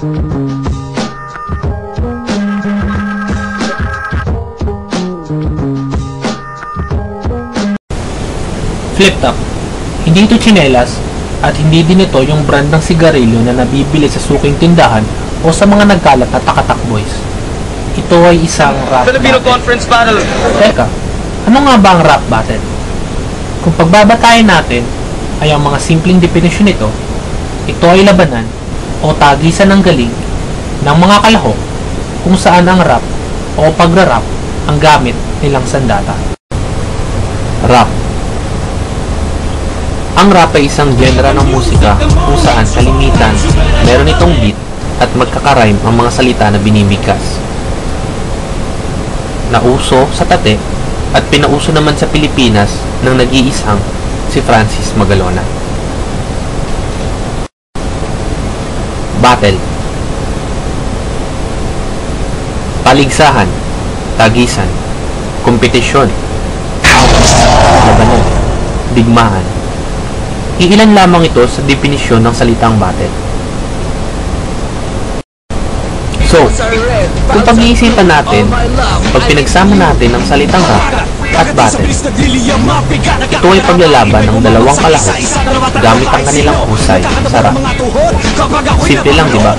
Flip top. Hindi ito tsinelas at hindi din ito yung brand ng sigarilyo na nabibili sa suking tindahan o sa mga nagkalat na takatak boys. Ito ay isang rap Filipino battle. Conference Battle. Teka, ano nga ba ang rap battle? Kung pagbabatayan natin ay ang mga simpleng definisyon nito, ito ay labanan o tagisan ng galing ng mga kalahok kung saan ang rap o pagra-rap ang gamit nilang sandata. Rap. Ang rap ay isang genre ng musika kung saan kalimitan meron itong beat at magkakarime ang mga salita na binibigkas. Nauso sa tate at pinauso naman sa Pilipinas ng nag-iisang si Francis Magalona. Battle. Paligsahan, tagisan, kompetisyon, labanan, digmaan. Iilan lamang ito sa definisyon ng salitang battle. So, kung pag-iisipan natin, pag pinagsama natin ang salitang rap at battle, ito ay paglalaban ng dalawang kalahok gamit ang kanilang husay sa rap. Simple lang, di ba?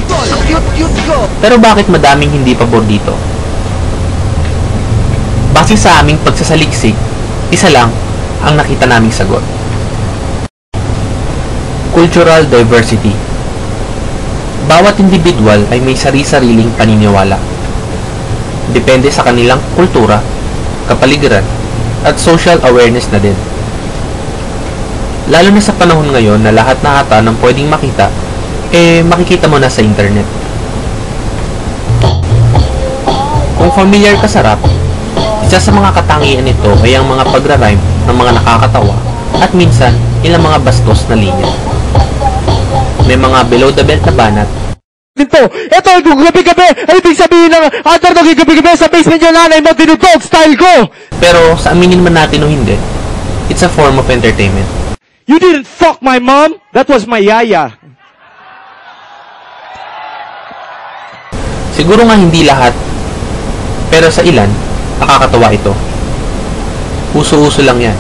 Pero bakit madaming hindi pabor dito? Base sa aming pagsasaliksik, isa lang ang nakita naming sagot. Cultural diversity. Bawat individual ay may sari-sariling paniniwala. Depende sa kanilang kultura, kapaligiran, at social awareness na din. Lalo na sa panahon ngayon na lahat na ata ng pwedeng makita, makikita mo na sa internet. Kung familiar ka sa rap, isa sa mga katangian nito ay ang mga pagra-rhyme ng mga nakakatawa at minsan ilang mga bastos na linya. May mga below the belt na banat. Ito, gabi-gabi, ay ibig sabihin ng underdog yung gabi-gabi sa basement yung nanay mo, dinudog style ko! Pero sa aminin man natin o hindi, it's a form of entertainment. You didn't fuck my mom? That was my yaya. Siguro nga hindi lahat, pero sa ilan, nakakatawa ito. Uso-uso lang yan.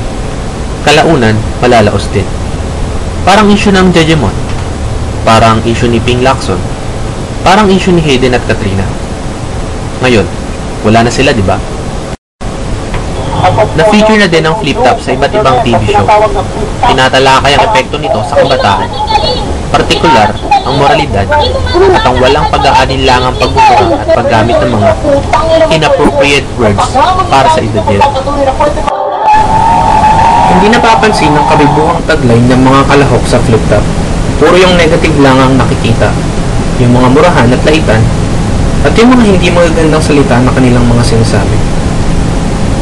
Kalaunan, malalaos din. Parang issue ng Jejemon. Parang issue ni Ping Lacson. Parang issue ni Hayden at Katrina. Ngayon, wala na sila, di ba? Na-feature na din ang flip-top sa iba't ibang TV show. Tinatalakay ang epekto nito sa kabataan. Partikular, ang moralidad at ang walang pag-aalinlangang pagbubuka at paggamit ng mga inappropriate words para sa edad nila. Hindi napapansin ang kabibuhang tagline ng mga kalahok sa flip-top. Puro yung negative lang ang nakikita, yung mga murahan at laitan, at yung mga hindi magagandang salita na kanilang mga sinasabi.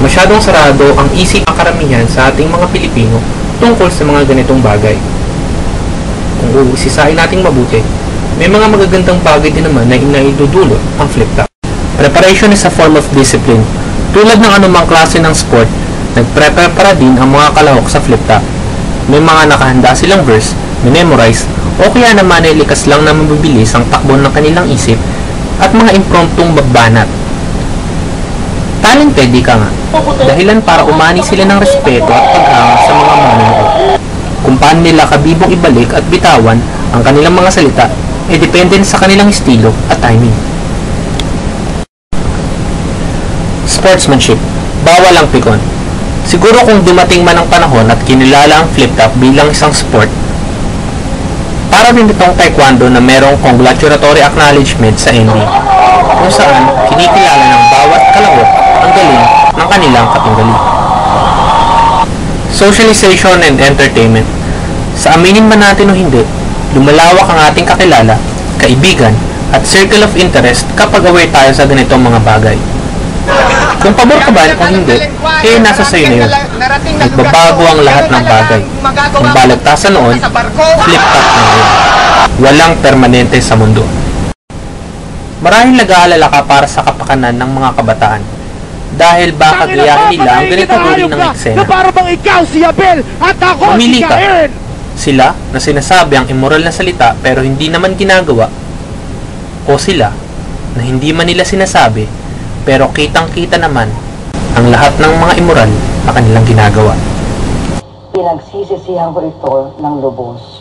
Masyadong sarado ang isip ng karamihan sa ating mga Pilipino tungkol sa mga ganitong bagay. Kung usisain nating mabuti, may mga magagandang bagay din naman na inaidudulot ang flip-top. Preparation is a form of discipline. Tulad ng anumang klase ng sport, nagprepare para din ang mga kalahok sa flip-top. May mga nakahanda silang verse, memorize, o kaya naman ay likas lang na mabibilis ang takbo ng kanilang isip at mga impromptong babanat. Talented di ka nga, dahilan para umani sila ng respeto at paghanga sa mga manonood. Kung paano nila kabibong ibalik at bitawan ang kanilang mga salita, depende sa kanilang estilo at timing. Sportsmanship, bawal ang pikon. Siguro kung dumating man ang panahon at kinilala ang flip-top bilang isang sport, para rin itong taekwondo na merong congratulatory acknowledgement sa ending, kung saan kinikilala ng bawat kalahok ang galing ng kanilang katunggali. Socialization and entertainment. Sa aminin man natin o hindi, lumalawak ang ating kakilala, kaibigan, at circle of interest kapag aware tayo sa ganitong mga bagay. Kung pabor ka ba o hindi, nasa sayo na yun. Nagbabago ang lahat ng bagay. Kung balagtasan noon, flip-top na yun. Walang permanente sa mundo. Marahil nag-aalala ka para sa kapakanan ng mga kabataan. Dahil baka gayahin nila ang ganitong uri ng eksena. Mamili ka. Sila na sinasabi ang immoral na salita pero hindi naman ginagawa, O sila na hindi man nila sinasabi pero kitang-kita naman ang lahat ng mga immoral na kanilang ginagawa. Pinagsisisihan ko ito ng lubos.